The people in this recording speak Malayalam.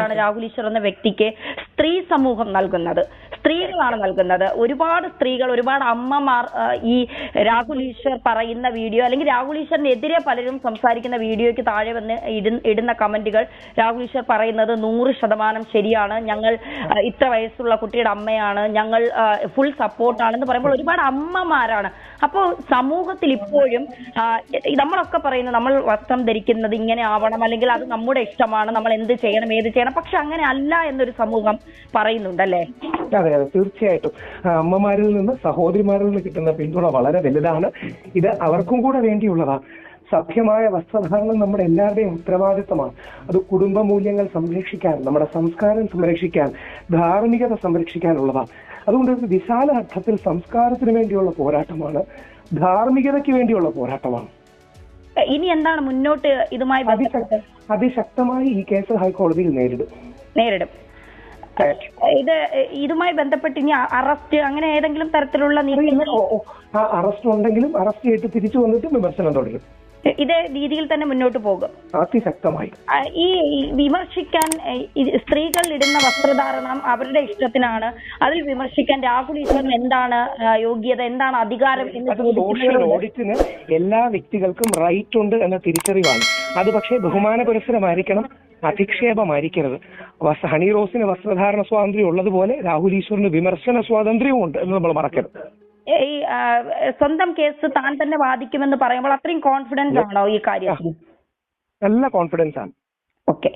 ാണ് രാഹുൽ ഈശ്വർ എന്ന വ്യക്തിക്ക് സ്ത്രീ സമൂഹം നൽകുന്നത്, സ്ത്രീകളാണ് നൽകുന്നത്. ഒരുപാട് സ്ത്രീകൾ, ഒരുപാട് അമ്മമാർ ഈ രാഹുൽ ഈശ്വർ പറയുന്ന വീഡിയോ അല്ലെങ്കിൽ രാഹുൽ ഈശ്വറിനെതിരെ പലരും സംസാരിക്കുന്ന വീഡിയോയ്ക്ക് താഴെ വന്ന് ഇടുന്ന കമന്റുകൾ, രാഹുൽ ഈശ്വർ പറയുന്നത് 100% ശരിയാണ്, ഞങ്ങൾ ഇത്ര വയസ്സുള്ള കുട്ടിയുടെ അമ്മയാണ്, ഞങ്ങൾ ഫുൾ സപ്പോർട്ടാണെന്ന് പറയുമ്പോൾ ഒരുപാട് അമ്മമാരാണ്. അപ്പോൾ സമൂഹത്തിൽ ഇപ്പോഴും നമ്മളൊക്കെ പറയുന്നത് നമ്മൾ വസ്ത്രം ധരിക്കുന്നത് ഇങ്ങനെ ആവണം, അല്ലെങ്കിൽ അത് നമ്മുടെ ഇഷ്ടമാണ്, നമ്മൾ എന്ത് ചെയ്യണം ഏത് ചെയ്യണം, പക്ഷെ അങ്ങനെ അല്ല എന്നൊരു സമൂഹം പറയുന്നുണ്ടല്ലേ? അതെ അതെ, തീർച്ചയായിട്ടും. അമ്മമാരിൽ നിന്ന്, സഹോദരിമാരിൽ നിന്ന് കിട്ടുന്ന പിന്തുണ വളരെ വലുതാണ്. ഇത് അവർക്കും കൂടെ വേണ്ടിയുള്ളതാണ്. സഭ്യമായ വസ്ത്രധാരണം നമ്മുടെ എല്ലാവരുടെയും ഉത്തരവാദിത്തമാണ്. അത് കുടുംബ മൂല്യങ്ങൾ സംരക്ഷിക്കാൻ, നമ്മുടെ സംസ്കാരം സംരക്ഷിക്കാൻ, ധാർമ്മികത സംരക്ഷിക്കാനുള്ളതാണ്. അതുകൊണ്ട് ഒരു വിശാല അർത്ഥത്തിൽ സംസ്കാരത്തിന് വേണ്ടിയുള്ള പോരാട്ടമാണ്, ധാർമ്മികതയ്ക്ക് വേണ്ടിയുള്ള പോരാട്ടമാണ്. ഇനി എന്താണ് മുന്നോട്ട് ഇതുമായി അതിശക്തമായി ഈ കേസ് ഹൈക്കോടതിയിൽ നേരിടും. ഇതുമായി ബന്ധപ്പെട്ട് ഇനി അറസ്റ്റ് അങ്ങനെ ഏതെങ്കിലും തരത്തിലുള്ള അറസ്റ്റ് ഉണ്ടെങ്കിലും അറസ്റ്റ് ചെയ്തിട്ട് തിരിച്ചു വന്നിട്ട് വിമർശനം തുടരും. ഇതേ രീതിയിൽ തന്നെ മുന്നോട്ട് പോകും അതിശക്തമായി. ഈ വിമർശിക്കാൻ സ്ത്രീകൾ ഇടുന്ന വസ്ത്രധാരണം അവരുടെ ഇഷ്ടത്തിനാണ്, അതിൽ വിമർശിക്കാൻ രാഹുൽ ഈശ്വറിന് എന്താണ് യോഗ്യത, എന്താണ് അധികാരം എന്ന് സോഷ്യൽ ഓഡിറ്റിന് എല്ലാ വ്യക്തികൾക്കും റൈറ്റ് ഉണ്ട് എന്ന തിരിച്ചറിവാണ്. അത് പക്ഷേ ബഹുമാന പുരസ്സരമായിരിക്കണം, അധിക്ഷേപമായിരിക്കരുത്. ഹണി റോസിന് വസ്ത്രധാരണ സ്വാതന്ത്ര്യം ഉള്ളതുപോലെ രാഹുൽ ഈശ്വറിന് വിമർശന സ്വാതന്ത്ര്യവും ഉണ്ട് എന്ന് നമ്മൾ മറക്കരുത്. ഈ സ്വന്തം കേസ് താൻ തന്നെ വാദിക്കുമെന്ന് പറയുമ്പോൾ അത്രയും കോൺഫിഡൻസ് ആണോ ഈ കാര്യം? നല്ല കോൺഫിഡൻസ് ആണ്. ഓക്കെ.